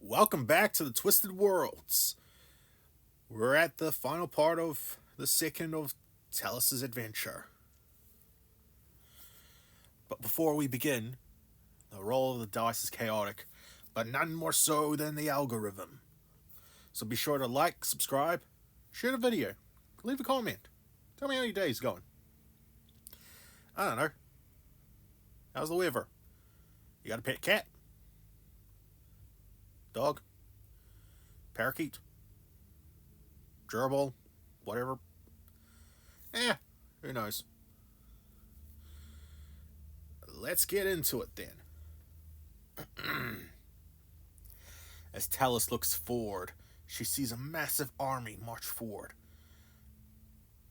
Welcome back to the Twisted Worlds. We're at the final part of the second of Talis' adventure. But before we begin, the roll of the dice is chaotic, but none more so than the algorithm. So be sure to like, subscribe, share the video, leave a comment. Tell me how your day's going. I don't know. How's the weather? You got a pet cat? Dog? Parakeet? Gerbil? Whatever. Who knows? Let's get into it then. As Talis looks forward, she sees a massive army march forward.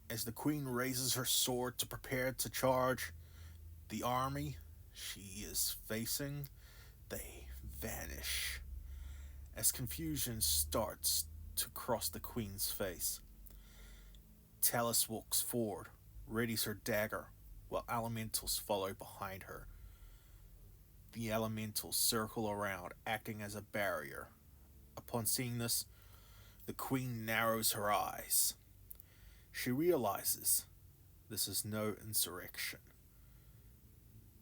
As the queen raises her sword to prepare to charge, the army she is facing, they vanish. As confusion starts to cross the queen's face, Talis walks forward, readies her dagger, while elementals follow behind her. The elementals circle around, acting as a barrier. Upon seeing this, the queen narrows her eyes. She realizes this is no insurrection.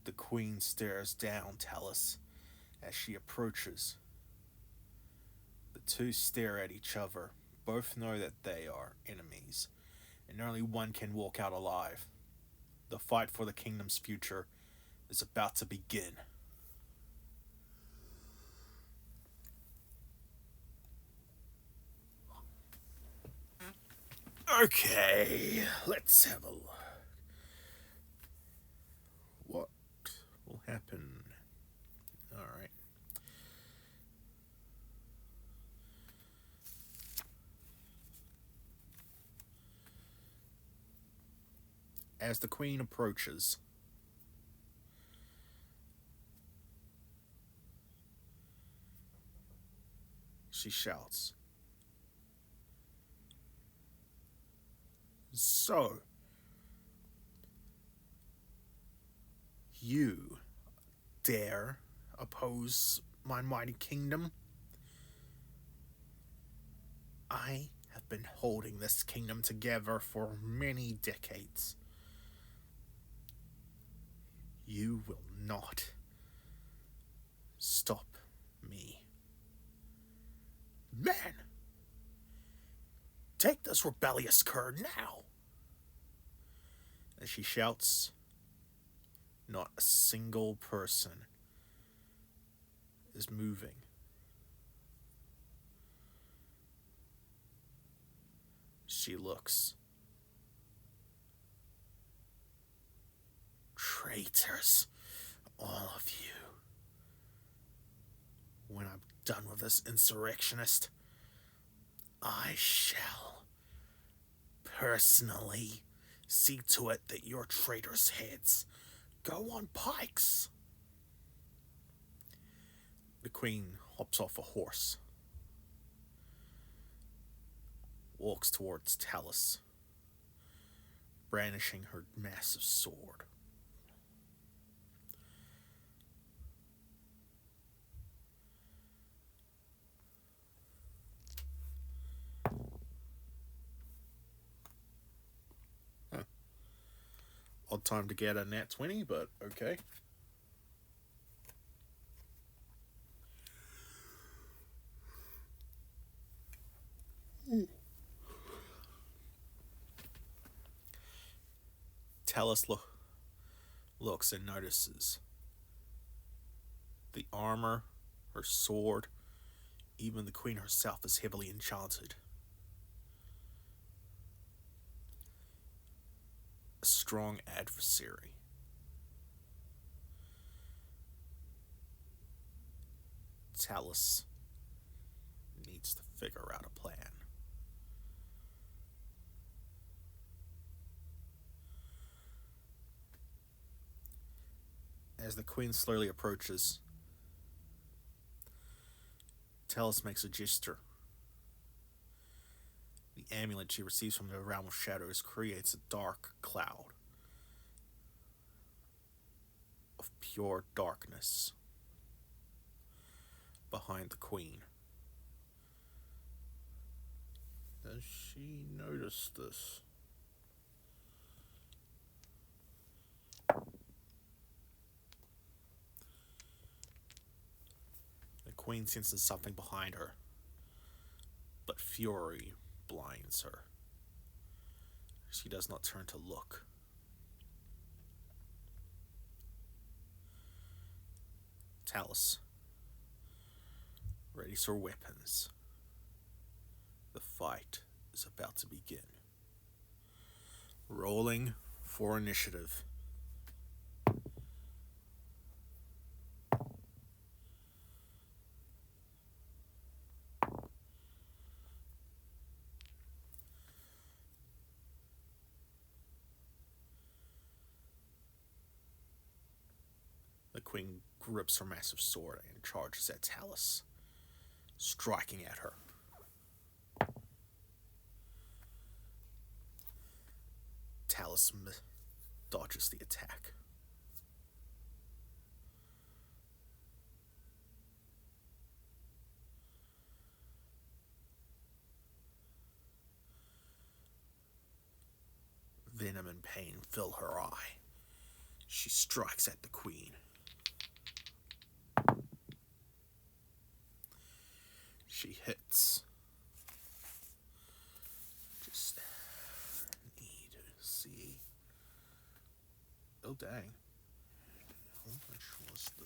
The queen stares down Talis as she approaches. The two stare at each other. Both know that they are enemies, and only one can walk out alive. The fight for the kingdom's future is about to begin. Okay, let's have a look. What will happen? Alright. As the queen approaches, she shouts, "So, you dare oppose my mighty kingdom? I have been holding this kingdom together for many decades. You will not stop me. Man, take this rebellious cur now!" As she shouts, not a single person is moving. She looks. Traitors, all of you. When I'm done with this insurrectionist, I shall personally see to it that your traitors' heads go on pikes. The queen hops off a horse, walks towards Talis, brandishing her massive sword. Odd time to get a nat 20, but okay. Talis looks and notices the armor, her sword, even the queen herself is heavily enchanted. A strong adversary. Talis needs to figure out a plan. As the queen slowly approaches, Talis makes a gesture. The amulet she receives from the realm of shadows creates a dark cloud of pure darkness behind the queen. Does she notice this? The queen senses something behind her, but fury blinds her. She does not turn to look. Talis readies her weapons. The fight is about to begin. Rolling for initiative. The queen grips her massive sword and charges at Talis, striking at her. Talis dodges the attack. Venom and pain fill her eye. She strikes at the queen. She hits. Just need to see. Oh, dang. How much was the...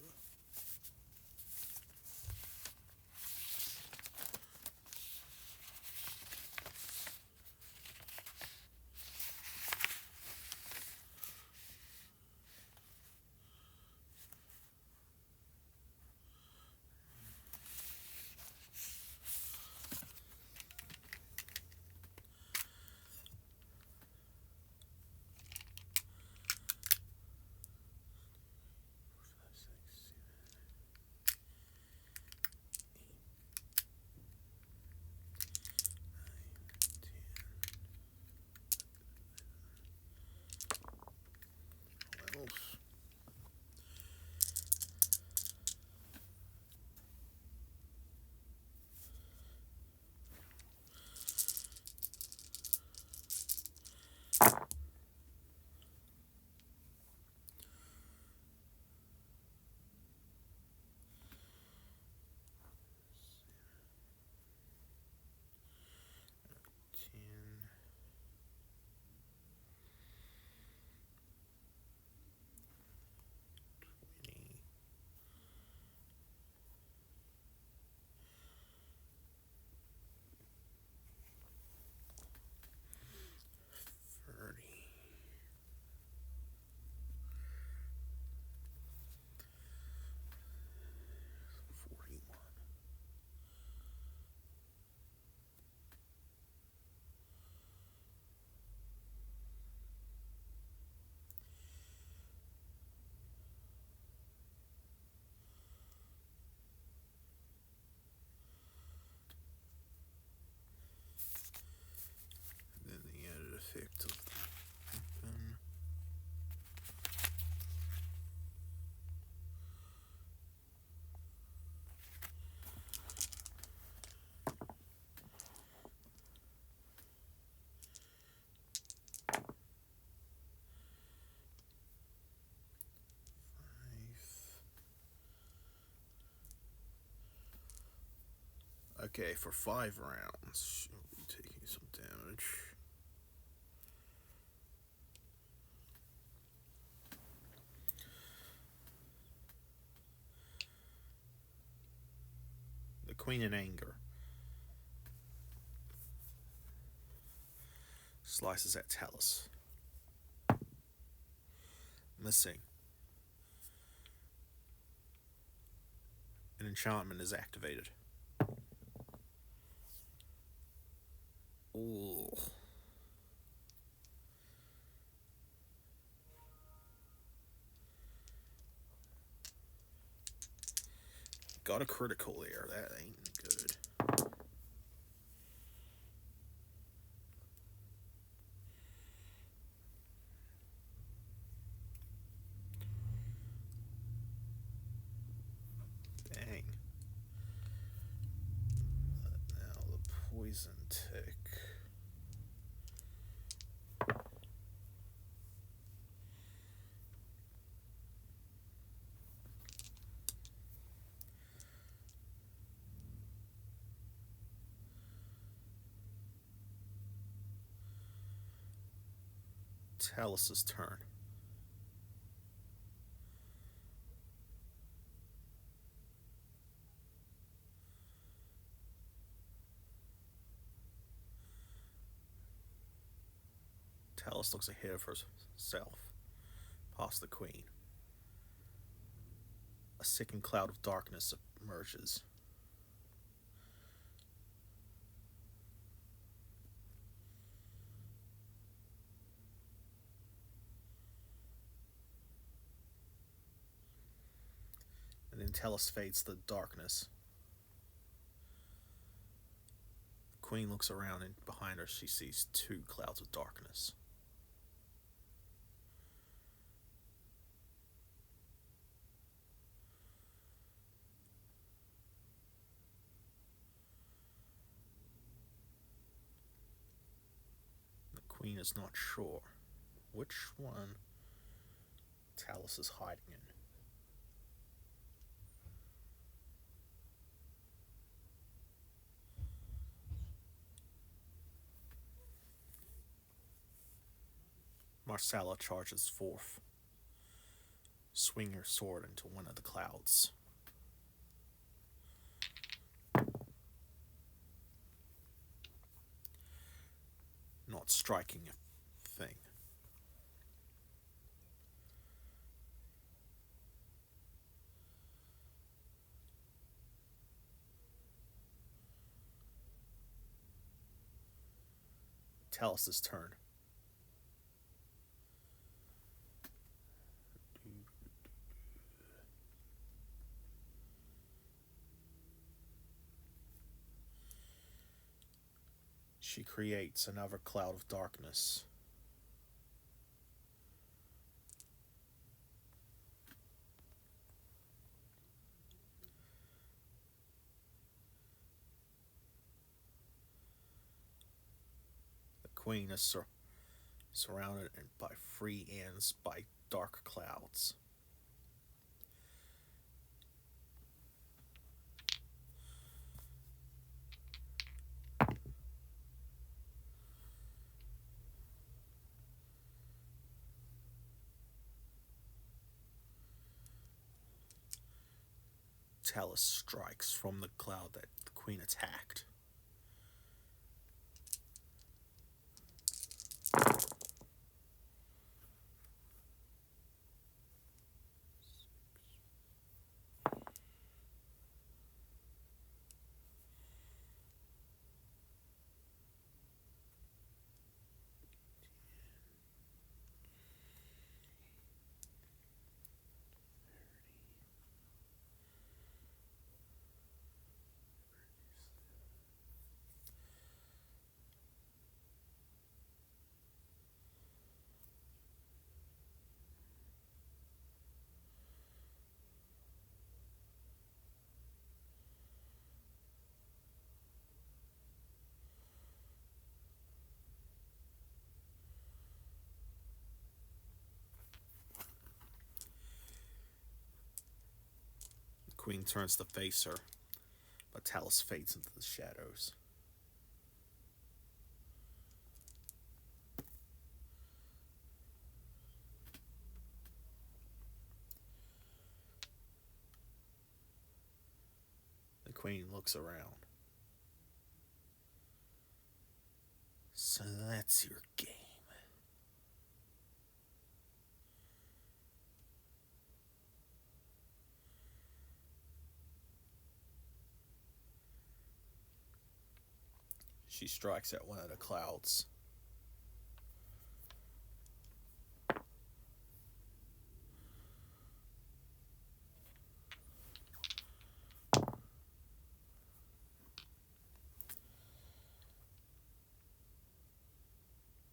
Effect of the weapon. Okay, for 5 rounds, she'll be taking some damage. The queen in anger slices at Talis. Missing. An enchantment is activated. Ooh. Got a critical there. That ain't good. Dang. Now the poison tick. Talis' turn. Talis looks ahead of herself, past the queen. A sickening cloud of darkness emerges. And then Talis fades to the darkness. The queen looks around, and behind her she sees two clouds of darkness. The queen is not sure which one Talis is hiding in. Marsella charges forth, swinging her sword into one of the clouds. Not striking a thing. Talis' turn. She creates another cloud of darkness. The queen is surrounded by free ends by dark clouds. Talis strikes from the cloud that the queen attacked. The queen turns to face her, but Talis fades into the shadows. The queen looks around. So that's your game. She strikes at one of the clouds.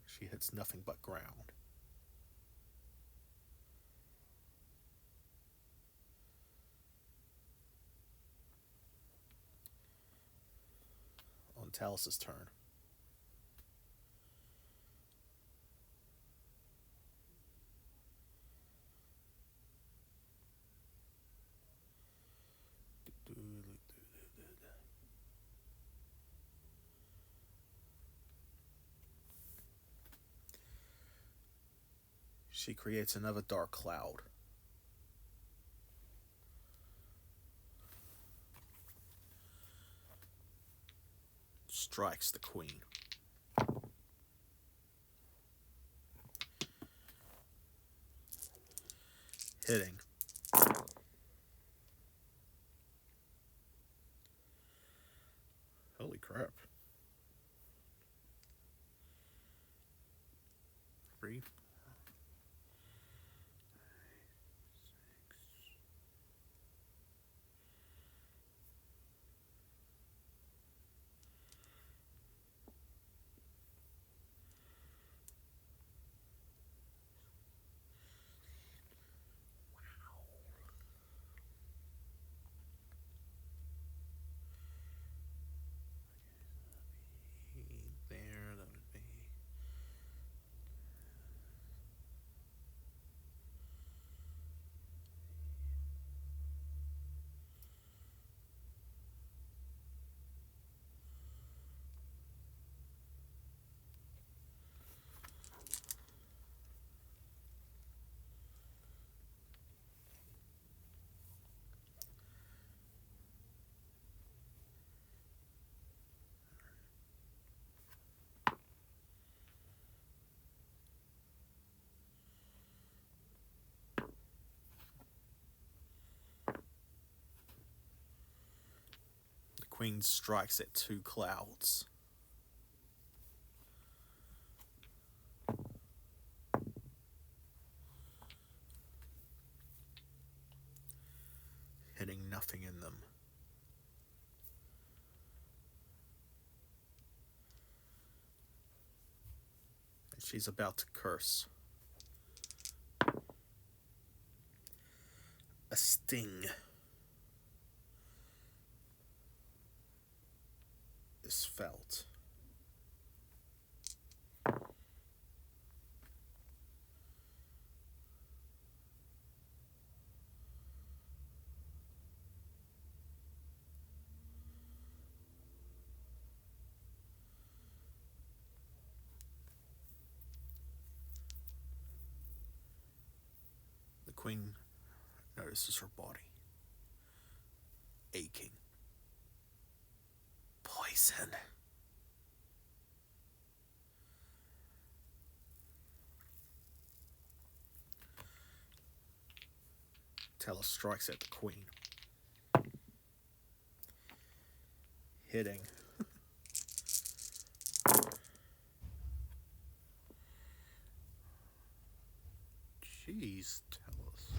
She hits nothing but ground. On Talis' turn. She creates another dark cloud. Strikes the queen. Hitting. Holy crap. 3, 6. There, that would be. The queen strikes at 2 clouds. Hitting nothing in them. And she's about to curse. A sting is felt. The queen notices her body aching. Poison. Talis strikes at the queen. Hitting. Jeez, Talis.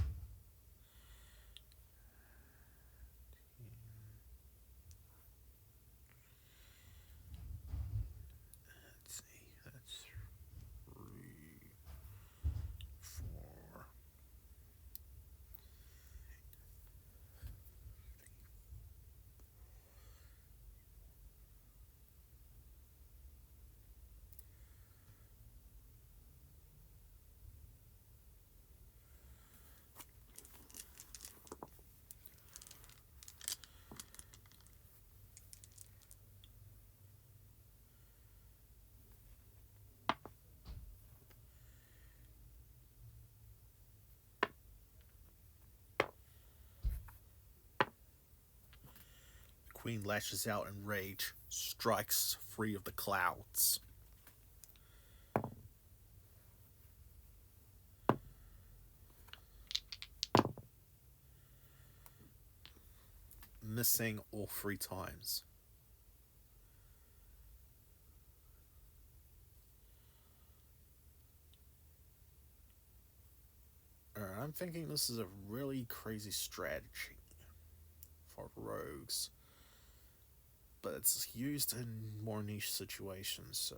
Let's see, that's 3, 4. Queen lashes out in rage, strikes free of the clouds. Missing all 3 times. Alright, I'm thinking this is a really crazy strategy for rogues. But it's used in more niche situations, so.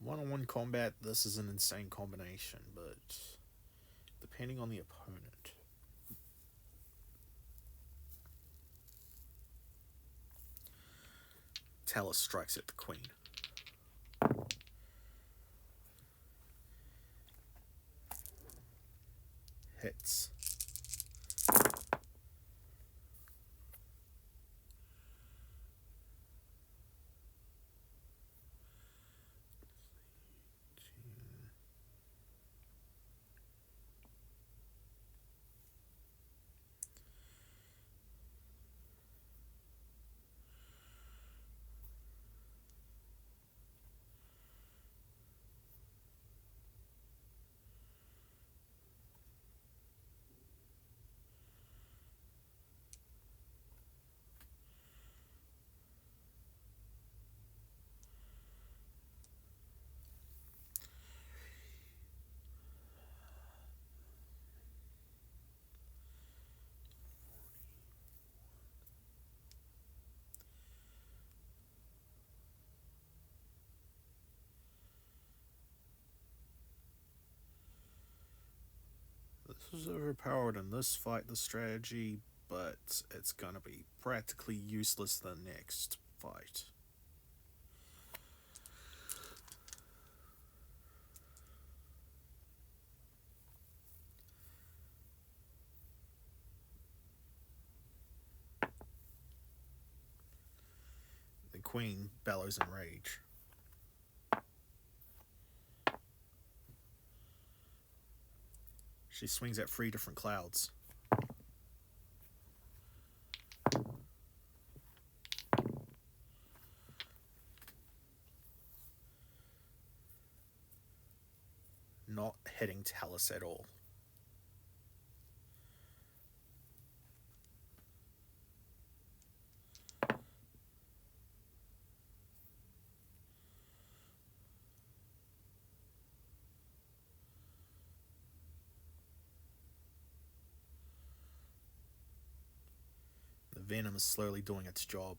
One-on-one combat, this is an insane combination, but depending on the opponent. Talis strikes at the queen. Hits. is overpowered in this fight, the strategy, but it's gonna be practically useless the next fight. The queen bellows in rage. She swings at 3 different clouds. Not hitting Talis at all. The venom is slowly doing its job.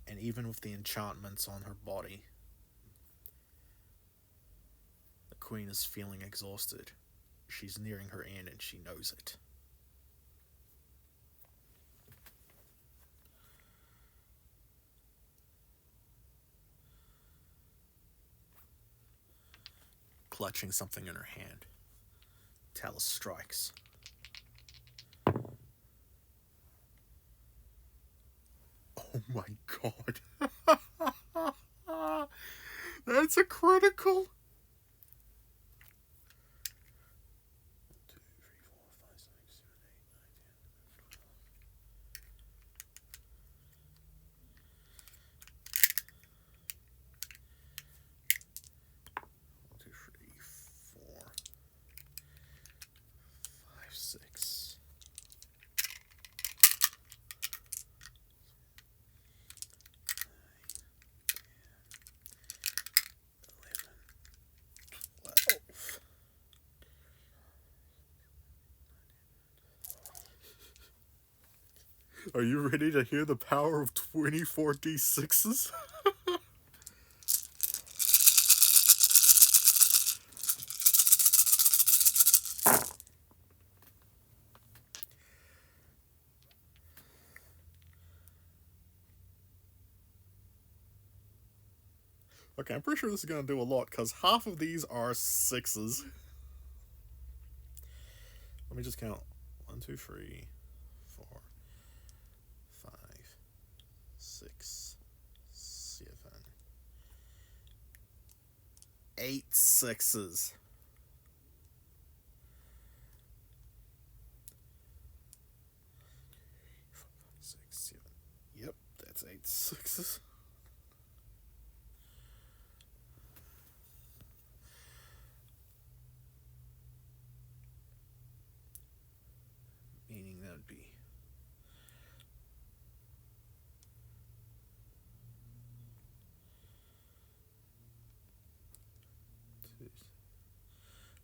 And even with the enchantments on her body, the queen is feeling exhausted. She's nearing her end and she knows it. Clutching something in her hand, Talis strikes. Oh my god. That's a critical. 2, 3, 4, 5, 6, 7, 8, 9, 10, 11. 1, 2, 3, 4, 5, 6. 12. Are you ready to hear the power of 24 D6s? Okay, I'm pretty sure this is going to do a lot, because half of these are 6s. Let me just count. 1, 2, 3, 4, 5, 6, 7, 8 6s. Yep, that's 8 6s. Meaning that would be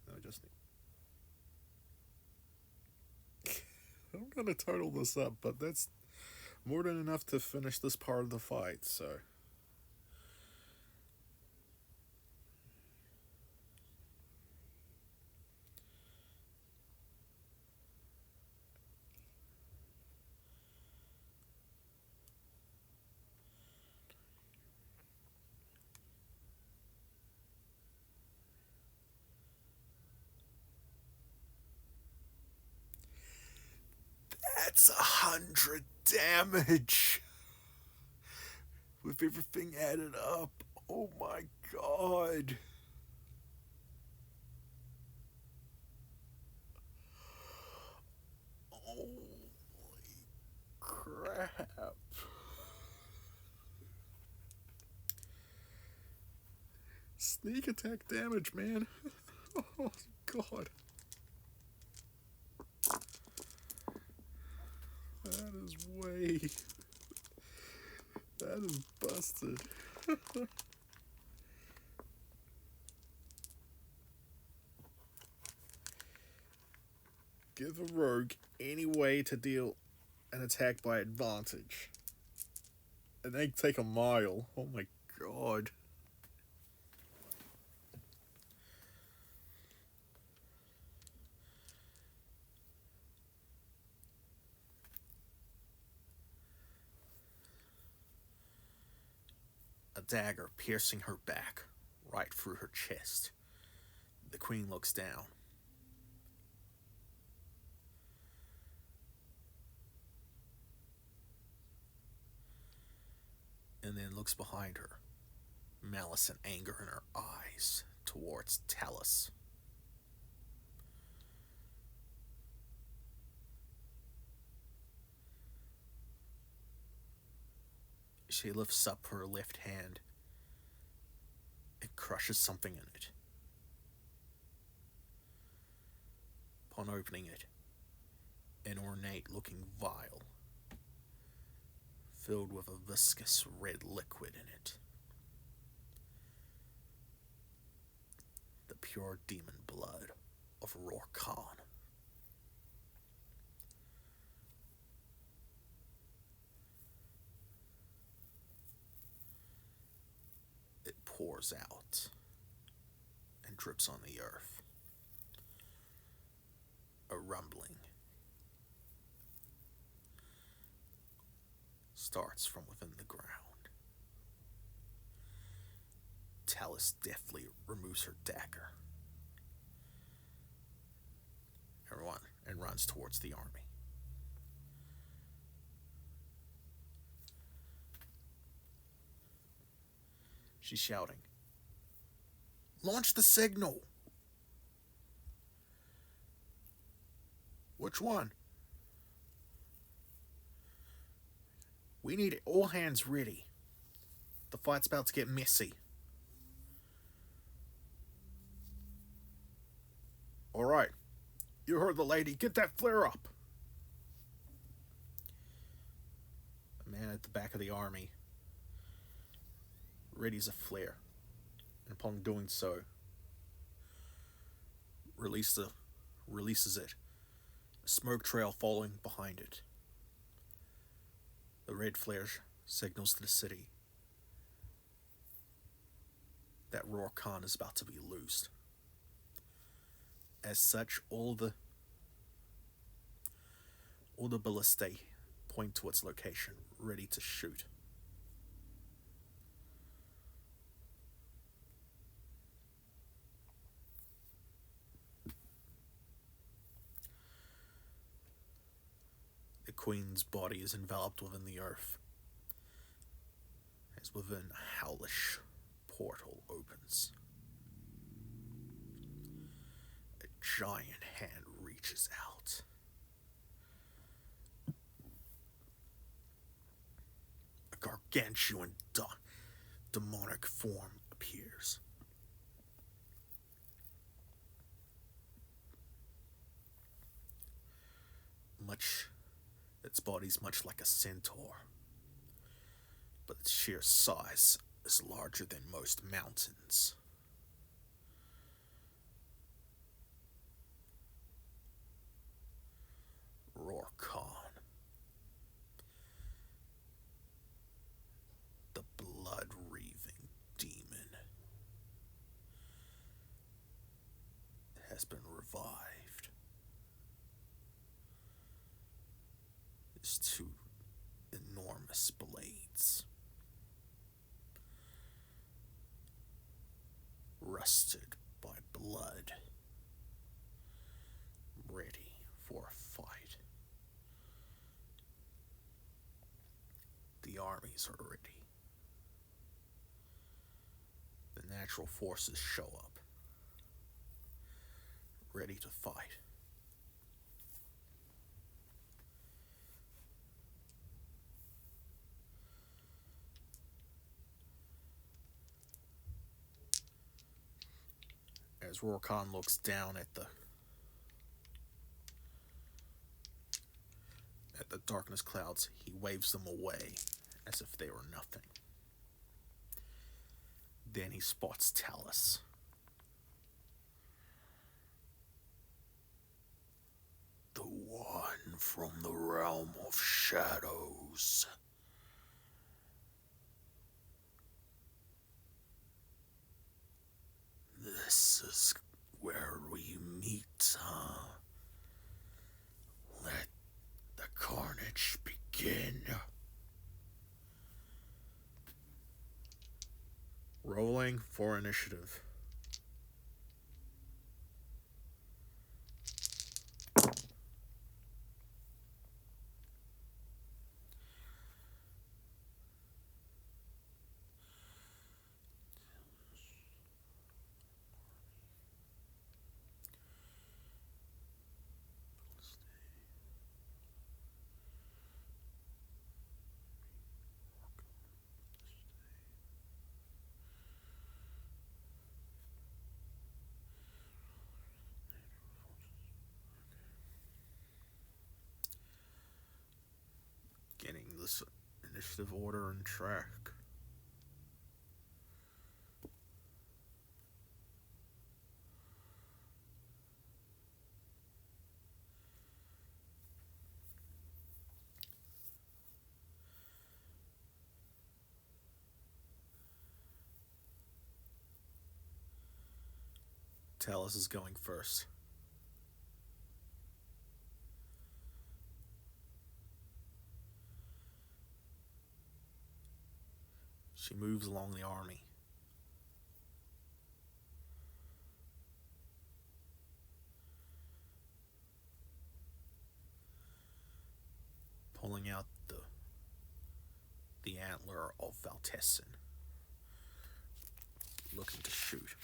no, I just need. I'm gonna total this up, but that's more than enough to finish this part of the fight, so. That's 100 damage with everything added up. Oh my god. Holy crap. Sneak attack damage, man. Oh god. That is way. That is busted. Give a rogue any way to deal an attack by advantage. And they take a mile. Oh my god. a dagger piercing her back, right through her chest. The queen looks down. And then looks behind her, malice and anger in her eyes, towards Talis. She lifts up her left hand and crushes something in it. Upon opening it, an ornate-looking vial filled with a viscous red liquid in it. The pure demon blood of Rorkhan. It pours out and drips on the earth. A rumbling starts from within the ground. Talis deftly removes her dagger and runs towards the army. She's shouting, "Launch the signal!" "Which one?" "We need all hands ready. The fight's about to get messy." "All right. You heard the lady. Get that flare up." A man at the back of the army readies a flare, and upon doing so, releases it. A smoke trail following behind it. The red flare signals to the city that Rorkhan is about to be loosed. As such, all the ballistae point to its location, ready to shoot. The queen's body is enveloped within the earth, as within a hellish portal opens. A giant hand reaches out. A gargantuan demonic form appears. Its body's much like a centaur, but its sheer size is larger than most mountains. Rorkhan, the blood-reaving demon, has been revived. His two enormous blades, rusted by blood, ready for a fight. The armies are ready. The natural forces show up, ready to fight. As Rorkhan looks down at the darkness clouds, he waves them away as if they were nothing. Then he spots Talis. The one from the realm of shadows. This is where we meet, huh? Let the carnage begin. initiative. Getting this initiative order on track. Talis is going first. She moves along the army. Pulling out the antler of Valtessin. Looking to shoot.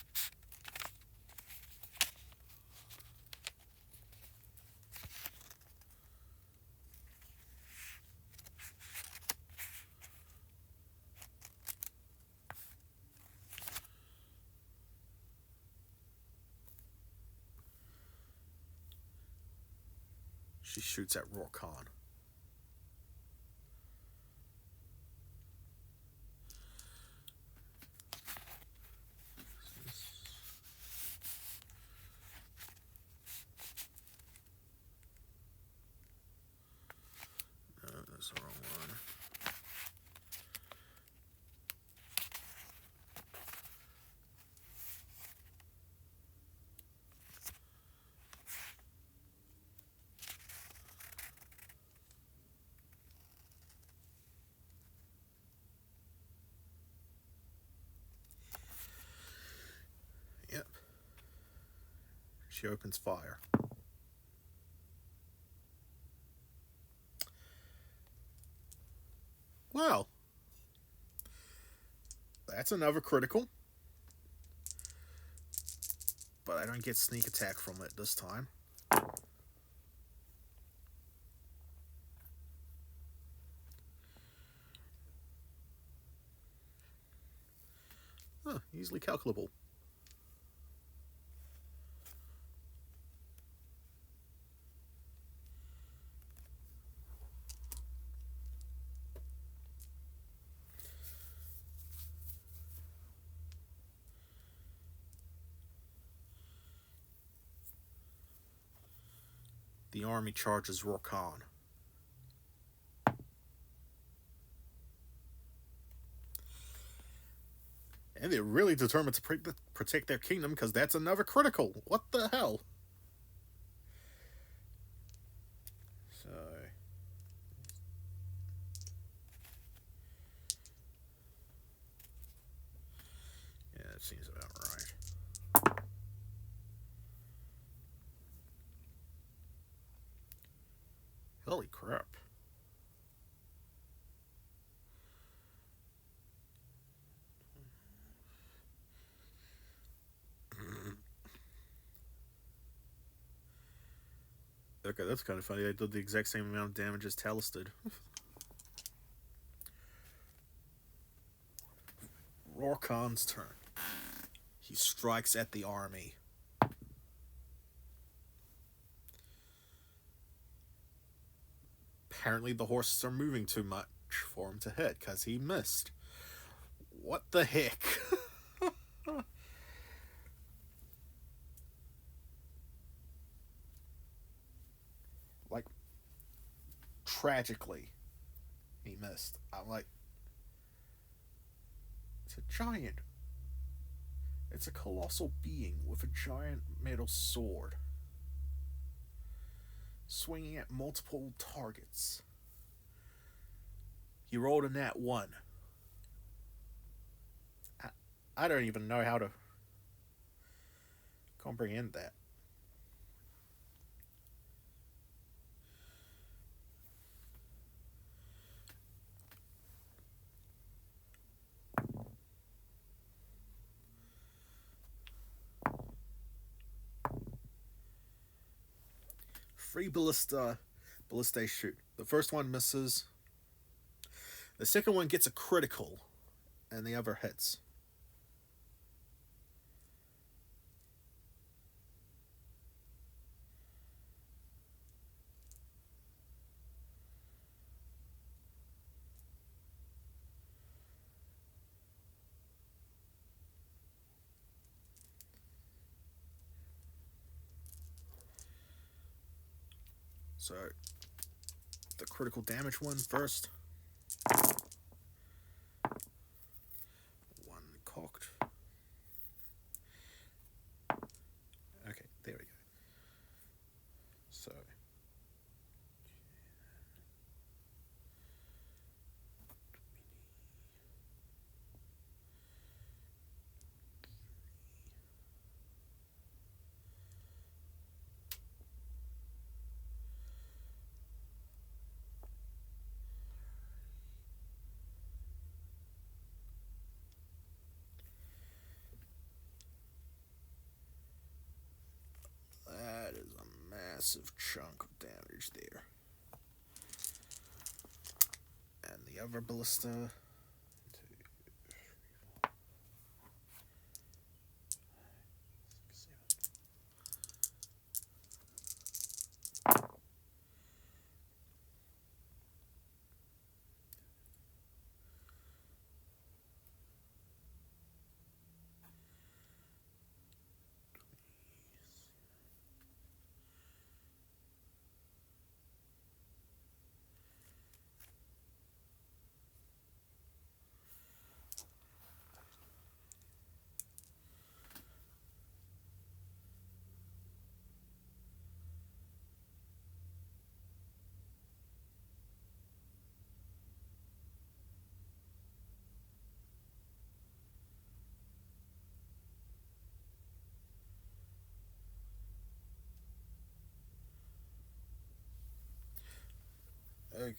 She shoots at Rorkhan. No, that's the wrong one. Yep. She opens fire. Well, that's another critical. But I don't get sneak attack from it this time. Huh, easily calculable. The army charges Rorkhan. And they're really determined to protect their kingdom because that's another critical. What the hell? So... yeah, that seems about right. Holy crap. Okay, that's kind of funny. I did the exact same amount of damage as Talis did. Rorkhan's turn. He strikes at the army. Apparently the horses are moving too much for him to hit because he missed. What the heck? Like, tragically, he missed. I'm like, it's a giant. It's a colossal being with a giant metal sword, swinging at multiple targets. He rolled a nat 1. I don't even know how to comprehend that. Free ballistae shoot. The first one misses. The second one gets a critical, and the other hits. So, the critical damage one first. One cocked. Okay, there we go. So, that is a massive chunk of damage there. And the other ballista. Okay.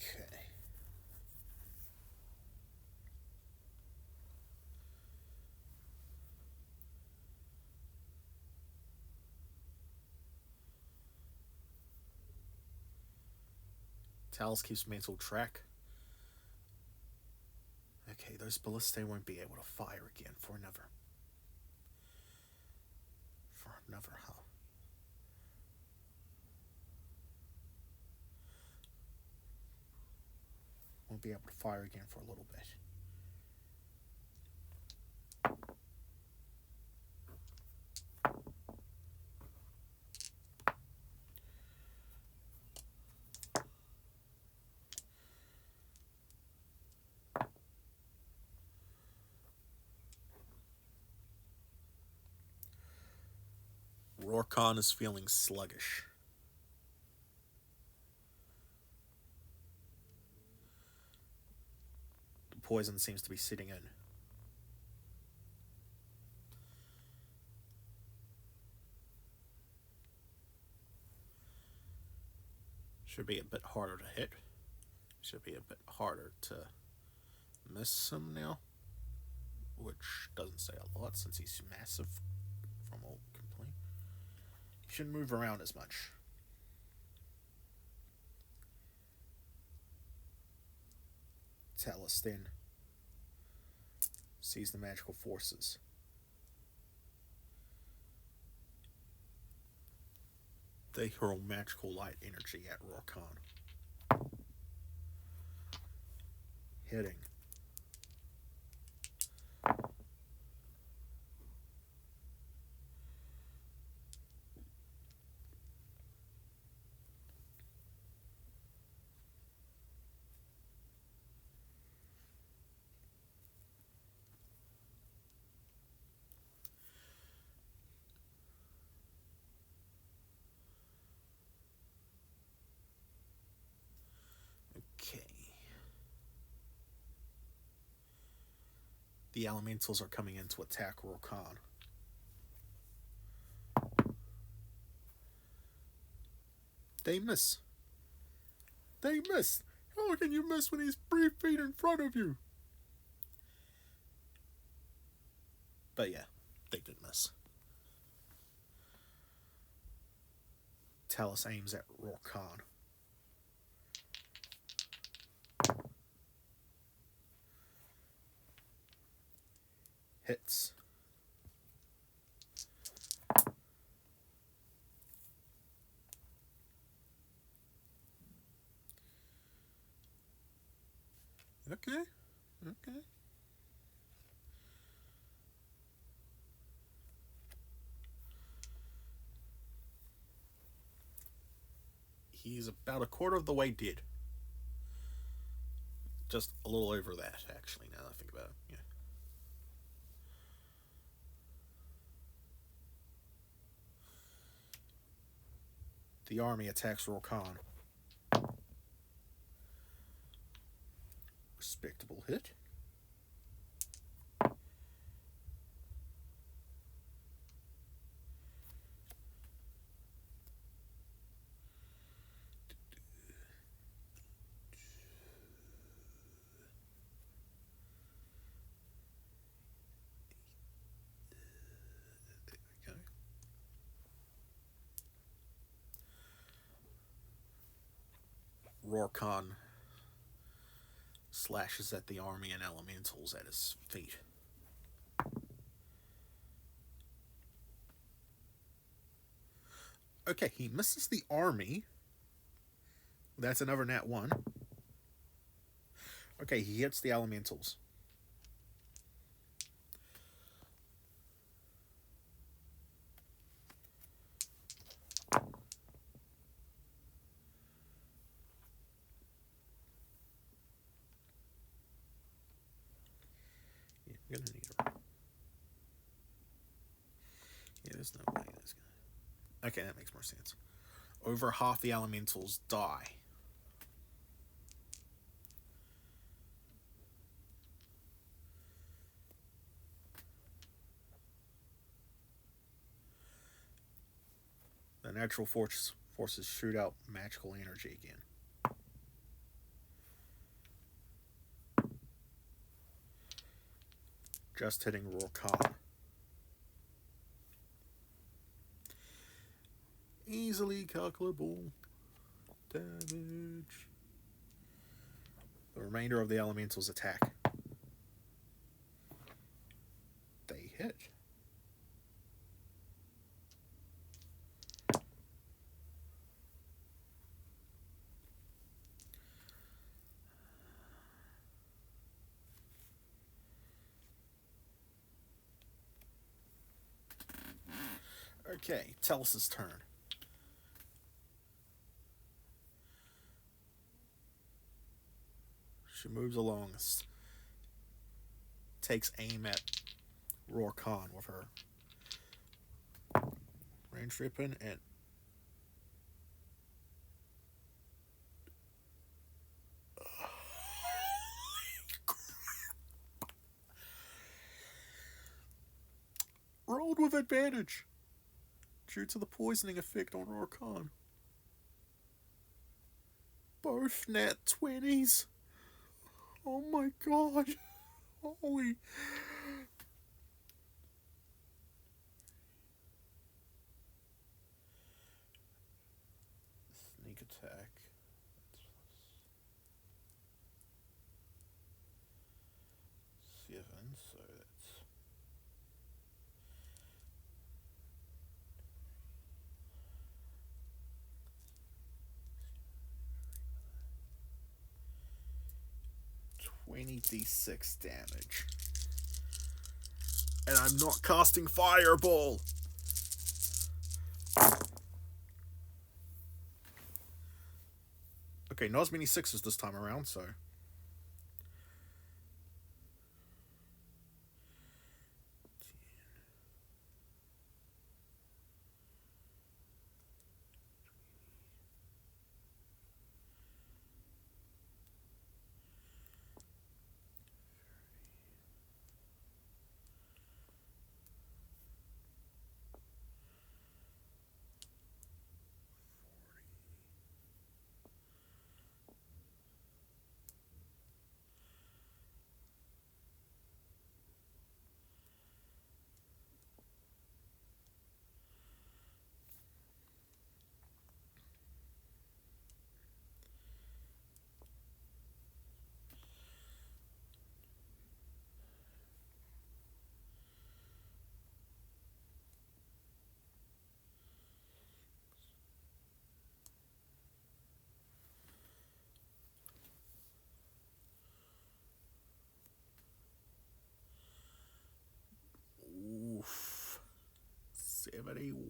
Talis keeps mental track. Okay, those ballistae won't be able to fire again for another. Huh? Won't be able to fire again for a little bit. Rorkhan is feeling sluggish. The poison seems to be sitting in. Should be a bit harder to hit. Should be a bit harder to miss him now. Which doesn't say a lot since he's massive from all complaint. He shouldn't move around as much. Talis then sees the magical forces. They hurl magical light energy at Rorkhan. Hitting. Okay. The elementals are coming in to attack Rorkhan. They miss. They miss. How can you miss when he's 3 feet in front of you? But yeah, they did miss. Talis aims at Rorkhan. Hits. Okay. Okay. He's about a quarter of the way dead. Just a little over that, actually, now that I think about it. Yeah. The army attacks Rorkhan. Respectable hit. Rorkhan slashes at the army and elementals at his feet. Okay, he misses the army. That's another nat 1. Okay, he hits the elementals. Yeah, I'm gonna need a... Yeah, there's no way that's gonna... Okay, that makes more sense. Over half the elementals die. The natural forces shoot out magical energy again. Just hitting Rorkhan. Easily calculable damage. The remainder of the elementals attack. They hit. Okay, Talis' turn. She moves along, takes aim at Rorkhan with her range weapon, and rolled with advantage due to the poisoning effect on Rorkhan. Both nat 20s. Oh my god. Holy. Sneak attack. That's 7, so that's... $20d6 damage. And I'm not casting Fireball! Okay, not as many 6s this time around, so...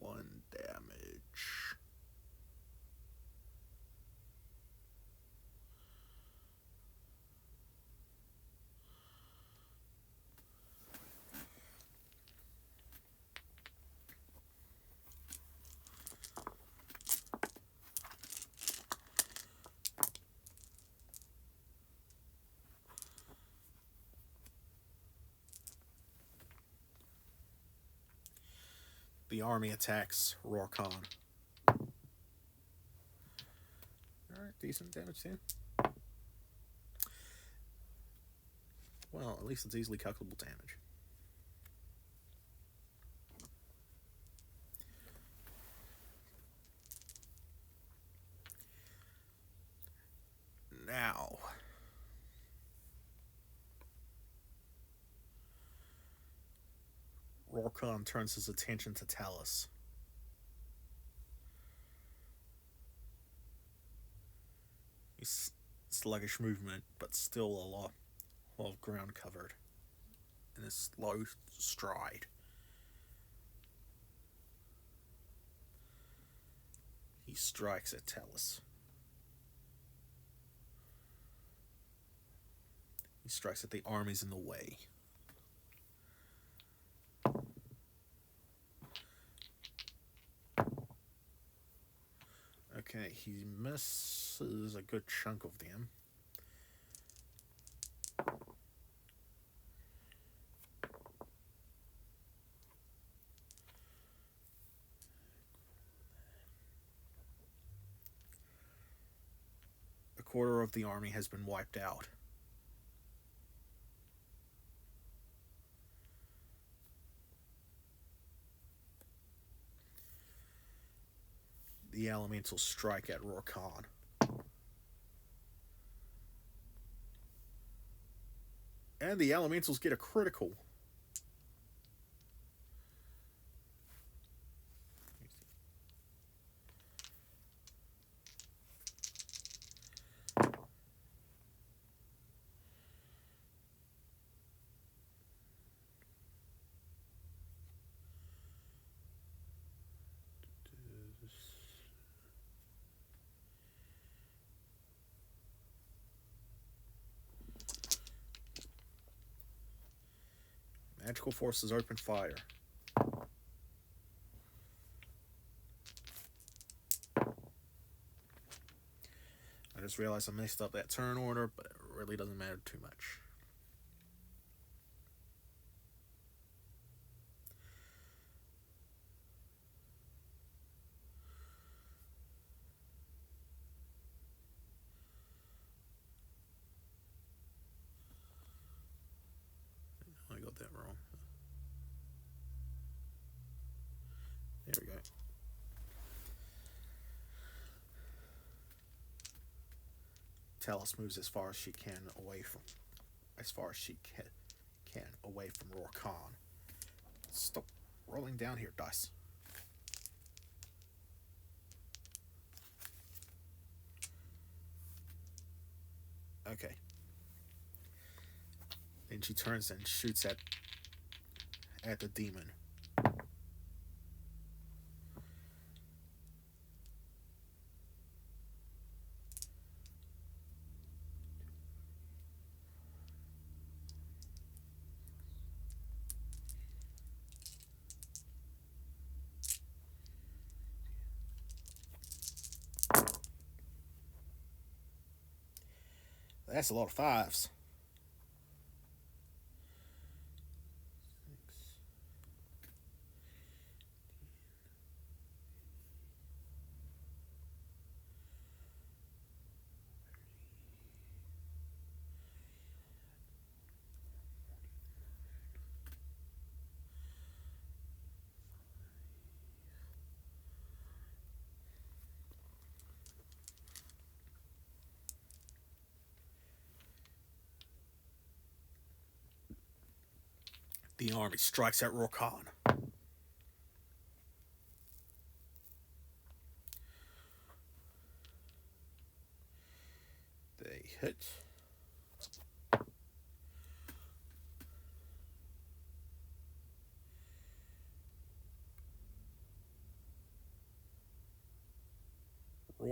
1 damage. The army attacks Rorkhan. Alright, decent damage too. Well, at least it's easily calculable damage. Now, Rorkhan turns his attention to Talis. He's sluggish movement, but still a lot of ground covered in a slow stride. He strikes at Talis. He strikes at the armies in the way. Okay, he misses a good chunk of them. A quarter of the army has been wiped out. The elementals strike at Rorkhan. And the elementals get a critical. Magical forces open fire. I just realized I messed up that turn order, but it really doesn't matter too much. I got that wrong. There we go. Talis moves as far as she can away from Rorkhan. Stop rolling down here, dice. Okay. Then she turns and shoots at the demon. That's a lot of fives. The army strikes at Rorkhan. They hit.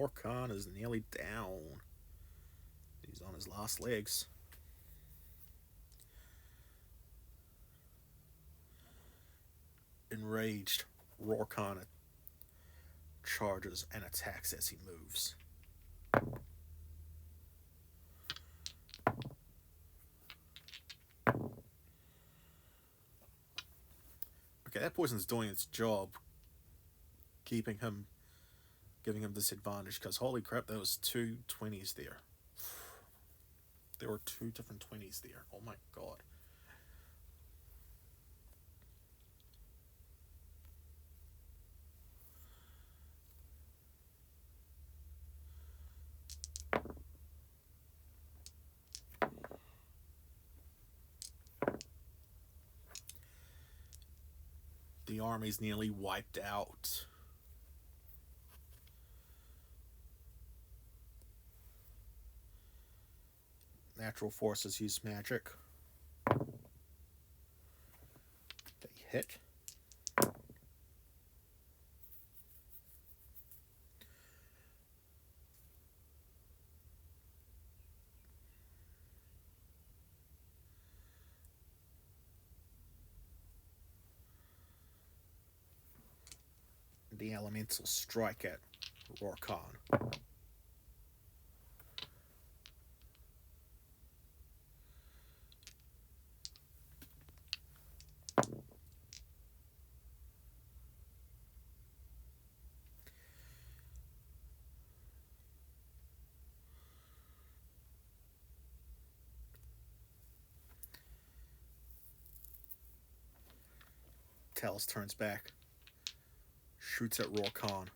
Rorkhan is nearly down. He's on his last legs. Enraged, Rorkhan charges and attacks as he moves. Okay, that poison's doing its job, giving him disadvantage, because holy crap, there was two 20s there. There were two different 20s there. Oh my god. The army's nearly wiped out. Natural forces use magic. They hit. The elementals strike at Rorkhan. Talis turns back, shoots at Rorkhan.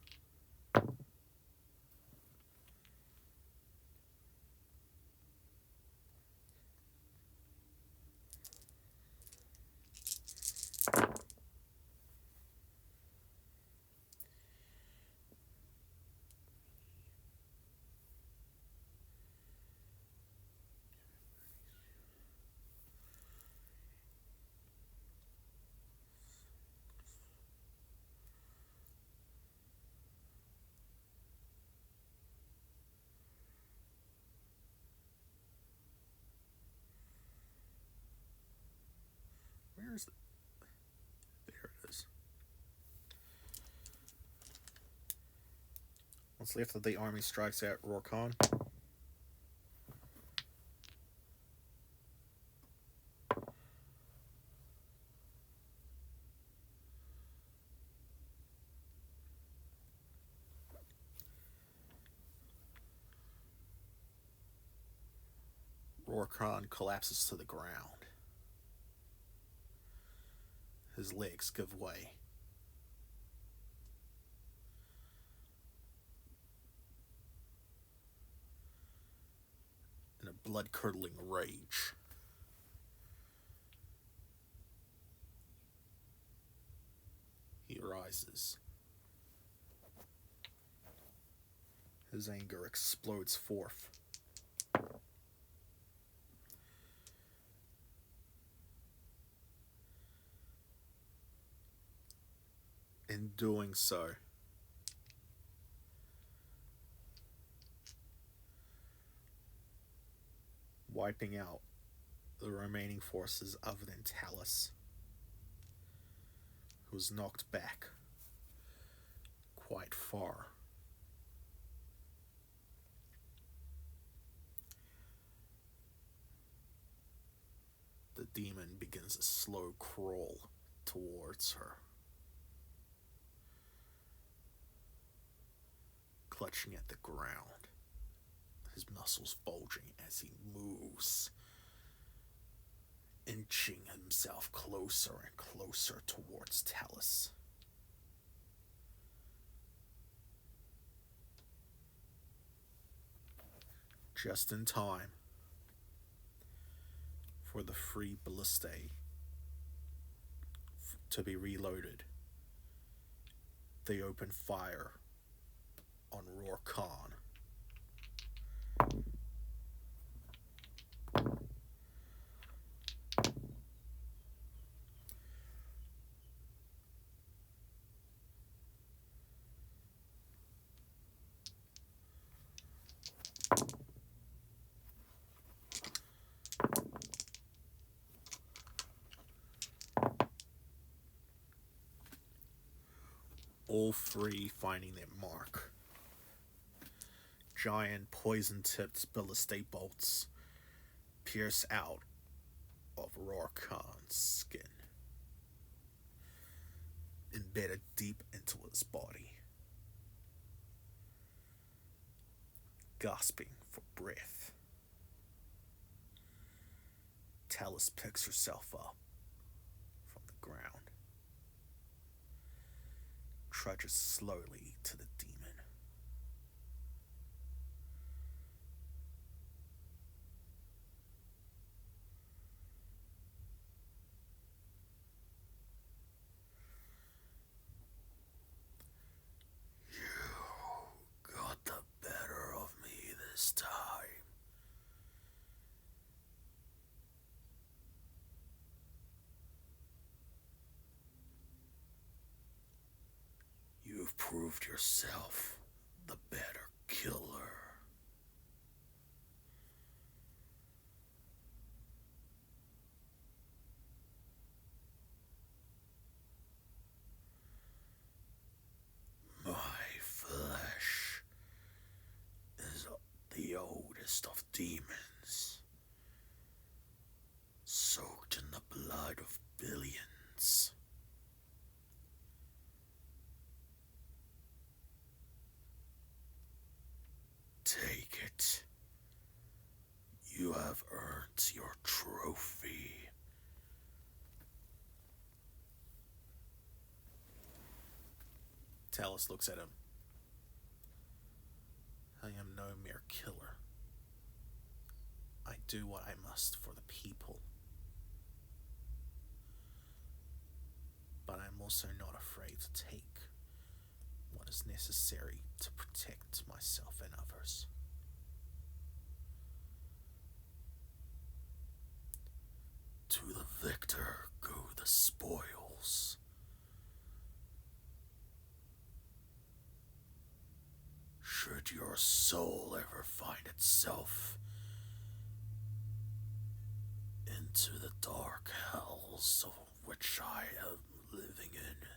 Where is it? There it is. Once left of the army strikes at Rorkhan. Rorkhan collapses to the ground. His legs give way. In a blood-curdling rage, he rises. His anger explodes forth. In doing so, wiping out the remaining forces other than Talis, who was knocked back quite far. The demon begins a slow crawl towards her, clutching at the ground, his muscles bulging as he moves, inching himself closer and closer towards Talis. Just in time for the free ballistae to be reloaded, they open fire on Rorkhan. all three finding their mark. Giant poison-tipped ballistic bolts pierce out of Rorkhan's skin, embedded deep into his body. Gasping for breath, Talis picks herself up from the ground, trudges slowly to the demon. You got the better of me this time. You've proved yourself the better killer. My flesh is the oldest of demons, soaked in the blood of billions. Take it. You have earned your trophy. Talis looks at him. I am no mere killer. I do what I must for the people. But I'm also not afraid to take what is necessary to protect myself and others. To the victor go the spoils. Should your soul ever find itself into the dark hells of which I am living in,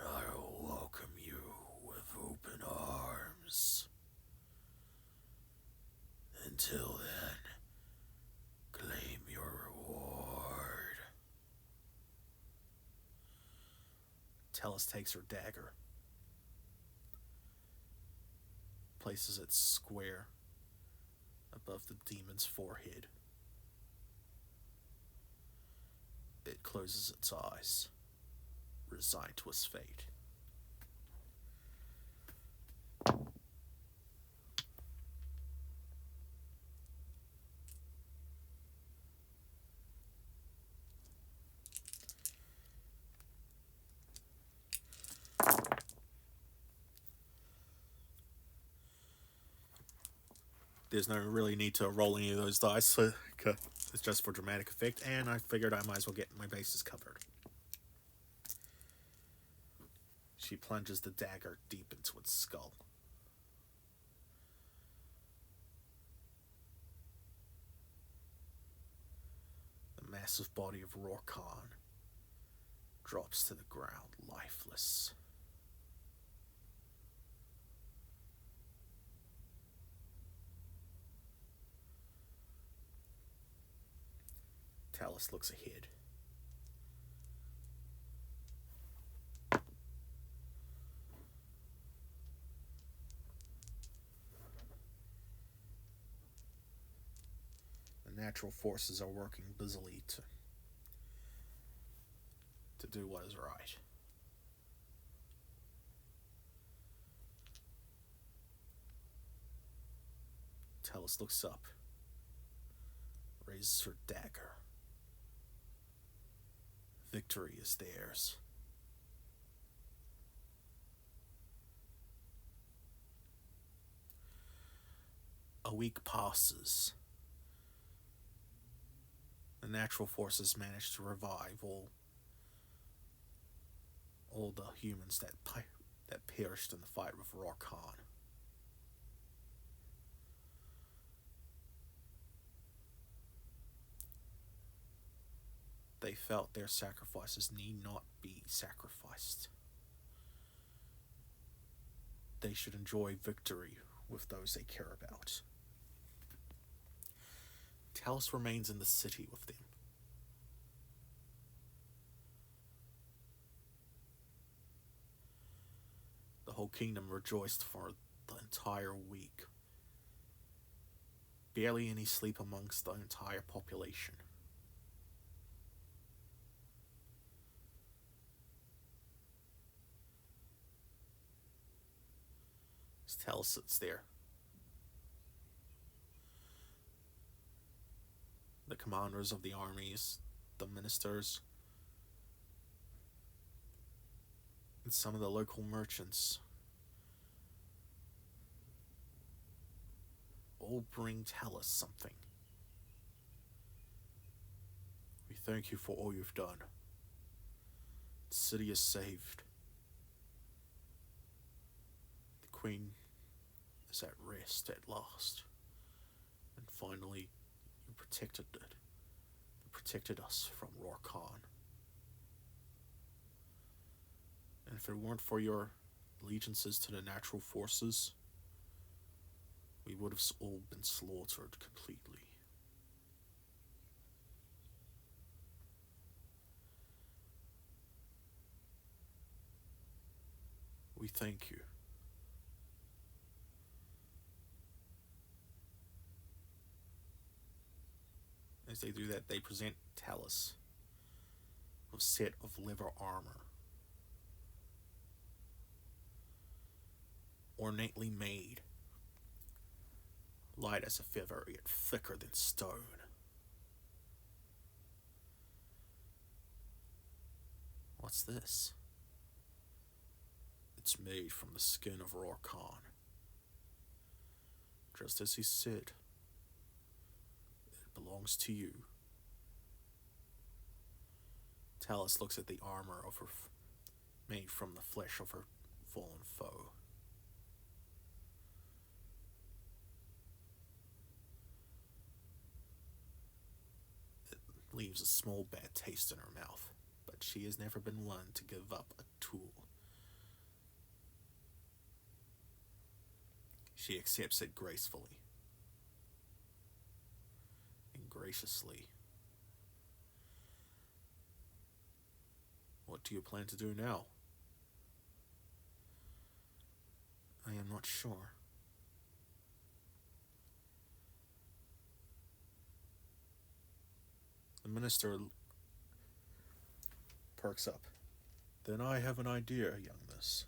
I'll welcome you with open arms. Until then, claim your reward. Talis takes her dagger, places it square above the demon's forehead. It closes its eyes, resigned to its fate. There's no really need to roll any of those dice, so it's just for dramatic effect, and I figured I might as well get my bases covered. She plunges the dagger deep into its skull. The massive body of Rorkhan drops to the ground, lifeless. Talis looks ahead. The natural forces are working busily to do what is right. Talis looks up, raises her dagger. Victory is theirs. A week passes. The natural forces manage to revive all the humans that perished in the fight with Rorkhan. They felt their sacrifices need not be sacrificed. They should enjoy victory with those they care about. Talis remains in the city with them. The whole kingdom rejoiced for the entire week. Barely any sleep amongst the entire population. Talis sits there. The commanders of the armies, the ministers, and some of the local merchants all bring Talis something. We thank you for all you've done. The city is saved. The Queen is at rest at last. And finally, you protected it. You protected us from Rorkhan. And if it weren't for your allegiances to the natural forces, we would have all been slaughtered completely. We thank you. As they do that, they present Talis with a set of leather armor, ornately made, light as a feather, yet thicker than stone. What's this? It's made from the skin of Rorkhan. Just as he said, it belongs to you. Talis looks at the armor of her made from the flesh of her fallen foe. It leaves a small bad taste in her mouth, but she has never been one to give up a tool. She accepts it gracefully and graciously. What do you plan to do now? I am not sure. The minister perks up. Then I have an idea, young miss.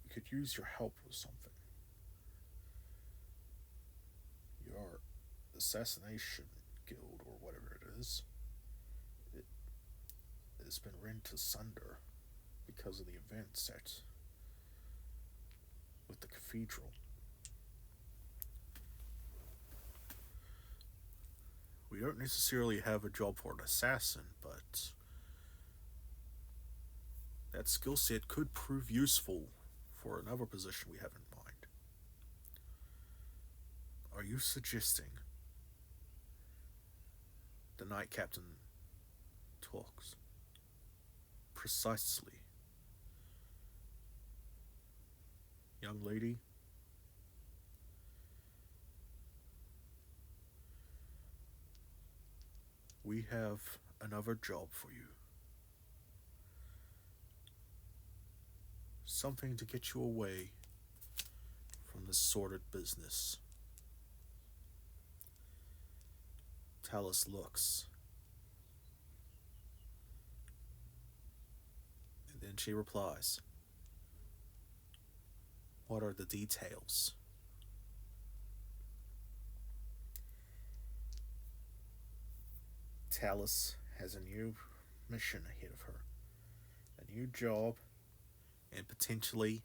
We could use your help with something. Your assassination guild, or whatever it is, it has been rent asunder because of the events with the cathedral. We don't necessarily have a job for an assassin, but that skill set could prove useful for another position we have in mind. Are you suggesting the Knight Captain talks? Precisely. Young lady, we have another job for you. Something to get you away from this sordid business. Talis looks. And then she replies, what are the details? Talis has a new mission ahead of her. A new job, and potentially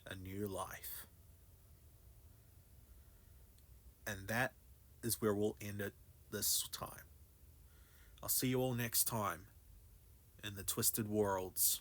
a new life. And that is where we'll end it this time. I'll see you all next time in the Twisted Worlds